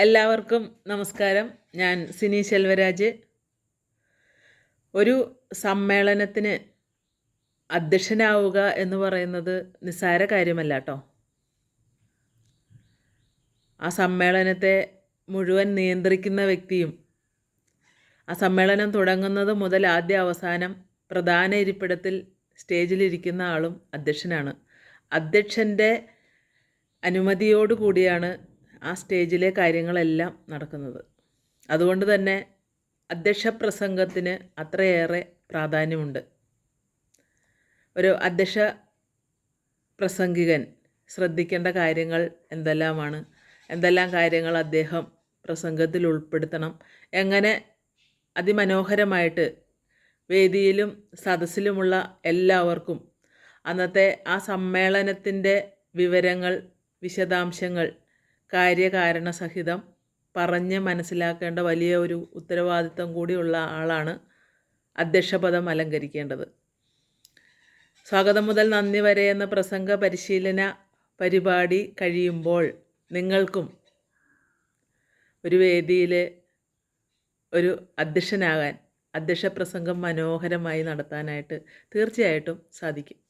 എല്ലാവർക്കും നമസ്കാരം. ഞാൻ സിനി ശെൽവരാജ്. ഒരു സമ്മേളനത്തിന് അധ്യക്ഷനാവുക എന്ന് പറയുന്നത് നിസ്സാര കാര്യമല്ല കേട്ടോ. ആ സമ്മേളനത്തെ മുഴുവൻ നിയന്ത്രിക്കുന്ന വ്യക്തിയും ആ സമ്മേളനം തുടങ്ങുന്നത് മുതൽ ആദ്യ അവസാനം പ്രധാന ഇരിപ്പിടത്തിൽ സ്റ്റേജിലിരിക്കുന്ന ആളും അധ്യക്ഷനാണ്. അധ്യക്ഷൻ്റെ അനുമതിയോടുകൂടിയാണ് ആ സ്റ്റേജിലെ കാര്യങ്ങളെല്ലാം നടക്കുന്നത്. അതുകൊണ്ട് തന്നെ അധ്യക്ഷ പ്രസംഗത്തിന് അത്രയേറെ പ്രാധാന്യമുണ്ട്. ഒരു അധ്യക്ഷ പ്രസംഗികൻ ശ്രദ്ധിക്കേണ്ട കാര്യങ്ങൾ എന്തെല്ലാം കാര്യങ്ങൾ അദ്ദേഹം പ്രസംഗത്തിൽ ഉൾപ്പെടുത്തണം, എങ്ങനെ അതിമനോഹരമായിട്ട് വേദിയിലും സദസ്സിലുമുള്ള എല്ലാവർക്കും അന്നത്തെ ആ സമ്മേളനത്തിൻ്റെ വിവരങ്ങൾ, വിശദാംശങ്ങൾ കാര്യകാരണ സഹിതം പറഞ്ഞ് മനസ്സിലാക്കേണ്ട വലിയ ഒരു ഉത്തരവാദിത്വം കൂടിയുള്ള ആളാണ് അധ്യക്ഷപദം അലങ്കരിക്കേണ്ടത്. സ്വാഗതം മുതൽ നന്ദി വരെ എന്ന പ്രസംഗ പരിശീലന പരിപാടി കഴിയുമ്പോൾ നിങ്ങൾക്കും ഒരു വേദിയിൽ ഒരു അധ്യക്ഷനാകാൻ, അധ്യക്ഷ പ്രസംഗം മനോഹരമായി നടത്താനായിട്ട് തീർച്ചയായിട്ടും സാധിക്കും.